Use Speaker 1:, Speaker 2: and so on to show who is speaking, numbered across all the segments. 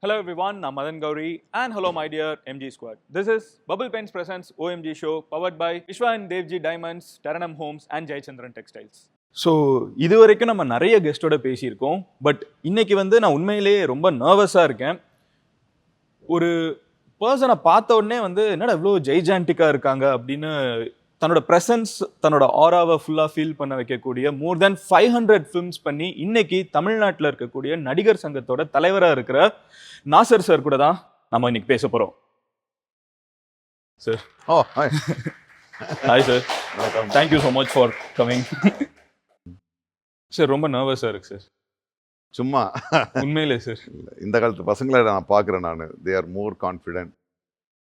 Speaker 1: Hello everyone, I'm Madan Gauri and hello my dear MG Squad. This is Bubble Pens Presents OMG Show powered by Vishwa and Devji Diamonds, Taranam Homes and Jayachandran Textiles. So இது வரைக்கும் நம்ம நிறைய கெஸ்ட்டோட பேசியிருக்கோம். But இன்னைக்கு நான் உண்மையிலேயே ரொம்ப நர்வஸாக இருக்கேன். ஒரு பர்சனை பார்த்த உடனே என்னடா இவ்வளோ ஜெய்ஜான்டிக்காக இருக்காங்க அப்படின்னு தன்னோட ப்ரெசன்ஸ், தன்னோட ஆராவை ஃபுல்லாக ஃபீல் பண்ண வைக்கக்கூடிய மோர் தேன் 500 ஃபிலிம்ஸ் பண்ணி இன்னைக்கு தமிழ்நாட்டில் இருக்கக்கூடிய நடிகர் சங்கத்தோட தலைவராக இருக்கிற நாசர் சார் கூட தான் நம்ம இன்னைக்கு பேச போகிறோம். Sir hi sir, thank you so much for coming. Sir ரொம்ப நர்வஸாக இருக்கு சார்.
Speaker 2: சும்மா
Speaker 1: உண்மையிலே சார்,
Speaker 2: இந்த காலத்து பசங்களை நான் பார்க்குறேன். நான் they are more confident,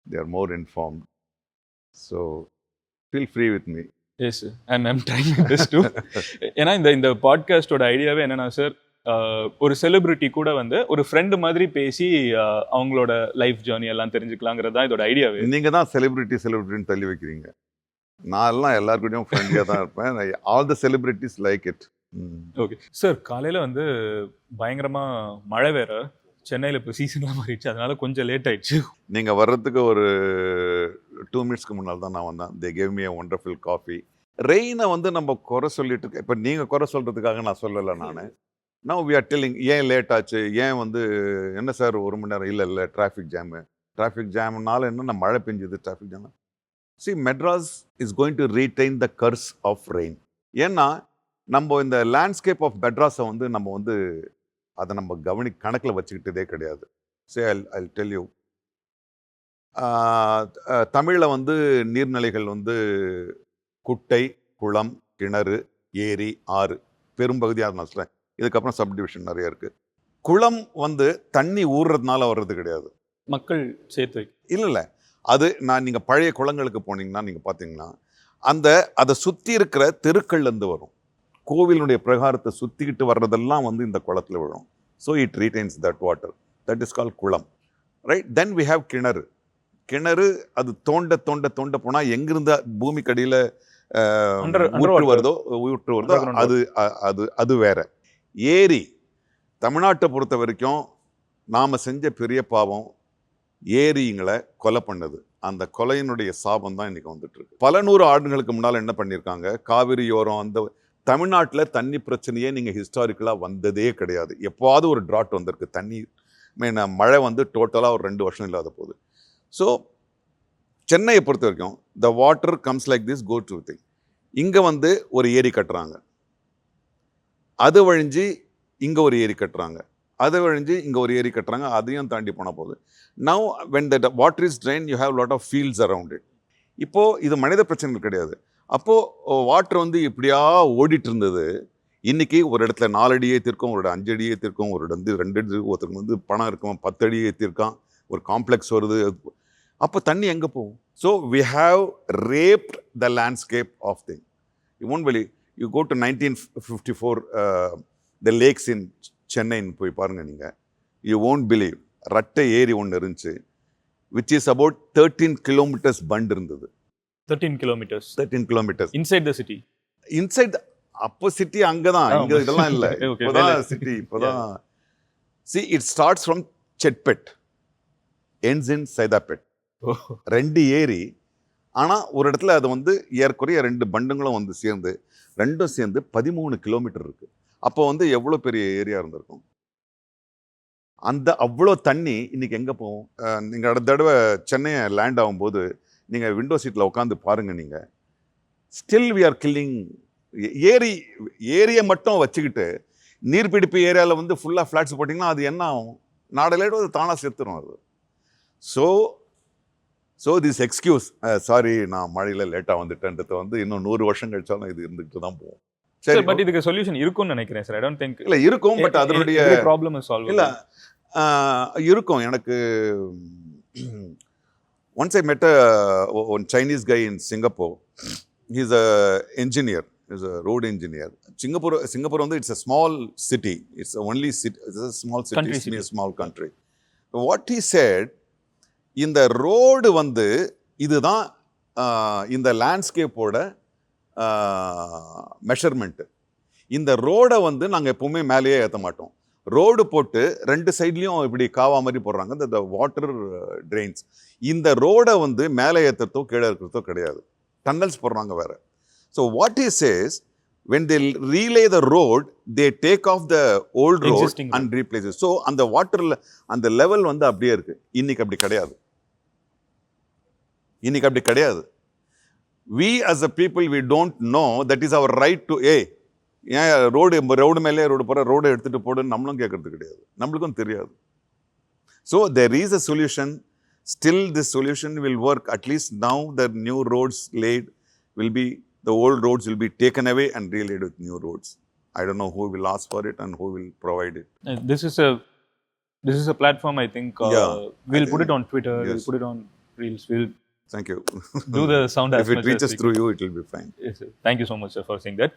Speaker 2: they are more informed. So feel free with me.
Speaker 1: Yes sir, and I'm trying my best to. ஏன்னா இந்த பாட்காஸ்டோட ஐடியாவே என்னன்னா சார், ஒரு செலிபிரிட்டி கூட ஒரு ஃப்ரெண்டு மாதிரி பேசி அவங்களோட லைஃப் ஜேர்னி எல்லாம் தெரிஞ்சுக்கலாங்கிறது தான் இதோட ஐடியாவே.
Speaker 2: நீங்கள் தான் செலிபிரிட்டின்னு தள்ளி வைக்கிறீங்க. நான் எல்லாம் எல்லாருக்கிட்டையும் ஃப்ரெண்ட்லியாக தான் இருப்பேன். All the celebrities like it.
Speaker 1: Okay sir, காலையில் பயங்கரமாக மழை வேற, சென்னையில் இப்போ சீசன்லாம் மாறிடுச்சு, அதனால கொஞ்சம் லேட் ஆயிடுச்சு.
Speaker 2: நீங்கள் வர்றதுக்கு ஒரு 2 மினிட்ஸ்க்கு முன்னால் தான் நான் வந்தேன். They gave me a wonderful coffee. ரெயினை நம்ம குறை சொல்லிட்டு இருக்கேன். இப்போ நீங்கள் குறை சொல்கிறதுக்காக நான் சொல்லலை. நான் we are telling ஏன் லேட் ஆச்சு, ஏன் என்ன சார் 1 மணி நேரம் இல்லை டிராஃபிக் ஜாம்னால என்ன மழை பெஞ்சுது, traffic jam. See, Madras is going to retain the curse of rain. ஏன்னா நம்ம இந்த லேண்ட்ஸ்கேப் ஆஃப் மெட்ராஸை நம்ம அதை நம்ம கணக்கில் வச்சுக்கிட்டதே கிடையாது. சரி, I'll tell you. தமிழில் நீர்நிலைகள் குட்டை, குளம், கிணறு, ஏரி, ஆறு பெரும்பகுதியாக நான் சொல்கிறேன். இதுக்கப்புறம் சப்டிவிஷன் நிறைய இருக்குது. குளம் தண்ணி ஊறுறதுனால வர்றது கிடையாது,
Speaker 1: மக்கள் சேர்த்து வைக்க.
Speaker 2: இல்லை, அது நீங்கள் பழைய குளங்களுக்கு போனீங்கன்னா நீங்கள் பார்த்தீங்கன்னா அதை சுற்றி இருக்கிற தெருக்கள்லேருந்து வரும். கோவிலுடைய பிரகாரத்தை சுற்றிக்கிட்டு வர்றதெல்லாம் இந்த குளத்தில் விழும். So it retains that water. That is call குளம், ரைட்? தென் வி ஹாவ் கிணறு. அது தோண்ட போனால் எங்கிருந்து பூமிக்கடியில் ஊற்று வருதோ அது வேற. ஏரி, தமிழ்நாட்டை பொறுத்த வரைக்கும் நாம் செஞ்ச பெரிய பாவம் ஏரிங்களை கொலை பண்ணது. அந்த கொலையினுடைய சாபம் தான் இன்னைக்கு இருக்கு. பல 100 ஆண்டுகளுக்கு முன்னால் என்ன பண்ணியிருக்காங்க, காவிரியோரம் தமிழ்நாட்டில் தண்ணி பிரச்சனையே நீங்கள் ஹிஸ்டாரிக்கலாக வந்ததே கிடையாது. எப்போவாவது ஒரு ட்ராட் வந்திருக்கு. தண்ணி மழை டோட்டலாக ஒரு 2 வருஷம் இல்லாத போகுது. ஸோ சென்னையை பொறுத்த வரைக்கும் the water comes like this, go to thing. இங்கே ஒரு ஏரி கட்டுறாங்க, அது வழிஞ்சு இங்கே ஒரு ஏரி கட்டுறாங்க, அதை வழிஞ்சு இங்கே ஒரு ஏரி கட்டுறாங்க, அதையும் தாண்டி போனால் போகுது. Now when the water is drain, you have lot of fields around it. இப்போது இது மனித பிரச்சனைகள் கிடையாது. அப்போது வாட்டர் இப்படியா ஓடிட்டு இருந்தது. இன்றைக்கி ஒரு இடத்துல 4 அடி ஏற்றிருக்கோம், ஒரு 5 அடி ஏற்றிருக்கோம், ஒரு 2 அடி, ஒருத்தருக்கு பணம் இருக்கும் 10 அடி ஏற்றிருக்கான், ஒரு காம்ப்ளெக்ஸ் வருது. அப்போ தண்ணி எங்கே போகும்? So we have wrapped the landscape of thing. You won't believe, you go to 1954 the lakes in சென்னைன்னு போய் பாருங்கள் நீங்கள். யூ ஓன்ட் பிலீவ், ரட்டை ஏரி ஒன்று இருந்துச்சு, which is about 13 kilometres bund இருந்தது.
Speaker 1: 13 kilometers inside the city.
Speaker 2: Inside. அப்போ சிட்டி அங்கே தான், இங்கே இதெல்லாம் இல்லை. இப்போதான் சிட்டி. இப்போதான் see, it starts from செட்பெட், ends in Saidapet. 2 ஏரி. ஆனால் ஒரு இடத்துல அது ஏறக்குறைய 2 பண்டுங்களும் ரெண்டும் சேர்ந்து 13 கிலோமீட்டர் இருக்குது. அப்போ எவ்வளோ பெரிய ஏரியா இருந்திருக்கும். அவ்வளோ தண்ணி இன்னைக்கு எங்கே போகும்? நீங்கள் அடுத்த தடவை சென்னையை லேண்ட் ஆகும்போது நீங்கள் விண்டோ சீட்டில் உட்காந்து பாருங்கள். நீங்கள் ஸ்டில் வி ஆர் கில்லிங். ஏரியை மட்டும் வச்சுக்கிட்டு நீர்பிடிப்பு ஏரியாவில் ஃபுல்லாக ஃப்ளாட்ஸ் போட்டிங்கன்னா அது என்ன ஆகும்? நாடலேட்டு அது தானாக செத்துரும் அது. ஸோ திஸ் எக்ஸ்கியூஸ், சாரி நான் மழையில் லேட்டாக வந்துட்டேன்றது இன்னும் 100 வருஷம் கழிச்சாலும் இது இருந்துகிட்டு தான் போகும்.
Speaker 1: சரி, பட் இதுக்கு சொல்யூஷன் இருக்கும்னு நினைக்கிறேன் சார். I don't think.
Speaker 2: இல்லை, இருக்கும். பட் அதனுடைய
Speaker 1: ப்ராப்ளம் சால்வ்
Speaker 2: இல்லை இருக்கும். எனக்கு once I met one Chinese guy in Singapore. He's a engineer. He's a road engineer. Singapore it's a small city. It's only city. It's a small city. It's a small country. What he said, இந்த road இதுதான் இந்த லேண்ட்ஸ்கேப்போட measurement. இந்த ரோடை நாங்கள் எப்போவுமே மேலேயே ஏற்ற மாட்டோம். ரோடு போட்டு 2 சைட்லையும் இப்படி காவா மாதிரி போடுறாங்க, இந்த வாட்டர் ட்ரெயின்ஸ். இந்த ரோடை வந்து மேலே ஏற்றுறதோ கீழே இருக்கிறதோ கிடையாது, டன்னல்ஸ் போடுறாங்க வேற. So what is says, when they relay the road, they take off the old road
Speaker 1: Existing road.
Speaker 2: and replace it. So அந்த வாட்டர்ல அந்த லெவல் வந்து அப்படியே இருக்கு. இன்னைக்கு அப்படி கிடையாது. இன்னைக்கு அப்படி கிடையாது. We as a people, we don't know that is our right to, ஏன் ரோடு மேலே ரோடு போகிற, ரோடை எடுத்துகிட்டு போடுன்னு நம்மளும் கேட்கறது கிடையாது, நம்மளுக்கும் தெரியாது. So there is a solution. Still this solution will work. At least now the new roads laid will be, the old roads will be taken away and relaid with new roads. I don't know who will ask for it and who will provide it.
Speaker 1: This is a platform, I think. We'll put it on Twitter.
Speaker 2: Yes.
Speaker 1: We'll put it on Reels. We'll
Speaker 2: Thank you.
Speaker 1: do the sound as
Speaker 2: If it
Speaker 1: much as
Speaker 2: reaches
Speaker 1: we
Speaker 2: through
Speaker 1: can.
Speaker 2: you, it will be fine.
Speaker 1: Yes, sir. Thank you so much, sir, for saying that.